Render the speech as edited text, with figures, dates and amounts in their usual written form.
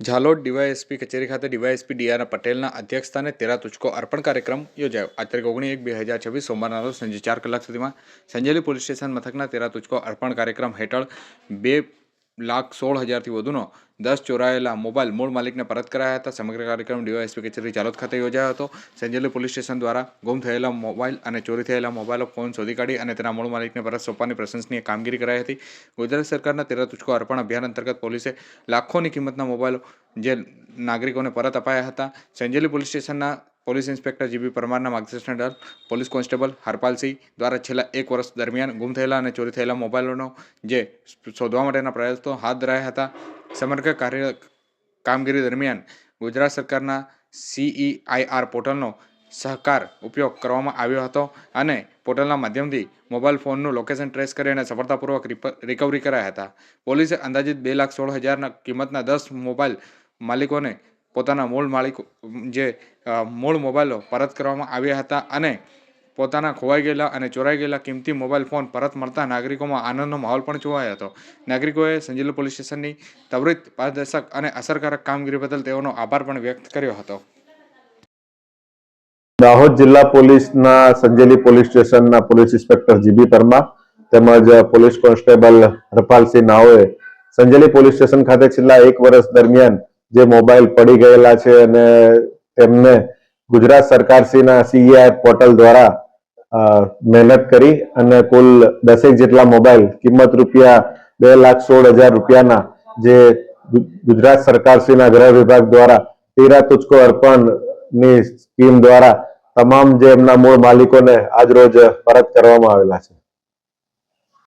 Jhalod DYSP કચેરી ખાતે DYSP ડી.આર. પટેલના અધ્યક્ષસ્થાને 13 તુચકો અર્પણ કાર્યક્રમ યોજાયો. આ તારીખ 19/1/2026 સોમવારના રોજ સાંજે 4 કલાક સુધીમાં સંજેલી પોલીસ સ્ટેશન મથકના 13 તુચકો અર્પણ કાર્યક્રમ હેઠળ 2,16,000થી વધુનો 10 ચોરાયેલા મોબાઈલ મૂળ માલિકને પરત કરાયા હતા. સમગ્ર કાર્યક્રમ ડીવાયએસપી કચેરી ઝાલોદ ખાતે યોજાયો હતો. સંજેલી પોલીસ સ્ટેશન દ્વારા ગુમ થયેલા મોબાઈલ અને ચોરી થયેલા મોબાઈલો ફોન શોધી કાઢી અને તેના મૂળ માલિકને પરત સોંપવાની પ્રશંસનીય કામગીરી કરાઈ હતી. ગુજરાત સરકારના 13 તુચકો અર્પણ અભિયાન અંતર્ગત પોલીસે લાખોની કિંમતના મોબાઈલો જે નાગરિકોને પરત અપાયા હતા. સંજેલી પોલીસ સ્ટેશનના પોલીસ ઇન્સ્પેક્ટર જીબી પરમારના માર્ગદર્શન હેઠળ પોલીસ કોન્સ્ટેબલ હરપાલસિંહ દ્વારા છેલ્લા 1 વર્ષ દરમિયાન ગુમ થયેલા અને ચોરી થયેલા મોબાઈલોનો જે શોધવા માટેના પ્રયાસો હાથ ધરાયા હતા. સમગ્ર કામગીરી દરમિયાન ગુજરાત સરકારના CEIR પોર્ટલનો સહકાર ઉપયોગ કરવામાં આવ્યો હતો અને પોર્ટલના માધ્યમથી મોબાઈલ ફોનનું લોકેશન ટ્રેસ કરી અને સફળતાપૂર્વક રિકવરી કરાયા હતા. પોલીસે અંદાજિત 2,16,000 કિંમતના 10 મોબાઈલ માલિકોને પોતાના મૂળ મોબાઈલો પરત કરવામાં આવ્યા હતા અને પોતાના ખોવાઈ ગયેલા અને ચોરાઈ ગયેલા કિંમતી મોબાઈલ ફોન પરત મળતા નાગરિકોમાં આનંદનો માહોલ પણ જોવાયો હતો. નાગરિકોએ સંજેલી પોલીસ સ્ટેશનની ત્વરિત, પારદર્શક અને અસરકારક કામગીરી બદલ તેઓનો આભાર પણ વ્યક્ત કર્યો હતો. દાહોદ જિલ્લા પોલીસના સંજેલી પોલીસ સ્ટેશનના પોલીસ ઇન્સ્પેક્ટર જીબી પરમાર તેમજ પોલીસ કોન્સ્ટેબલ હરપાલસિંહ નાઓએ સંજેલી પોલીસ સ્ટેશન ખાતે છેલ્લા 1 વર્ષ દરમિયાન જે મોબાઈલ પડી ગયેલા છે અને તેમને ગુજરાત સરકારશ્રીના CEIR પોર્ટલ દ્વારા મહેનત કરી અને કુલ 10 જેટલા મોબાઈલ કિંમત રૂપિયા 2,16,000 રૂપિયાના જે ગુજરાત સરકારશ્રીના ગૃહ વિભાગ દ્વારા 13 તુચકો અર્પણની સ્કીમ દ્વારા તમામ જે એમના મૂળ માલિકોને આજ રોજ પરત કરવામાં આવેલા છે.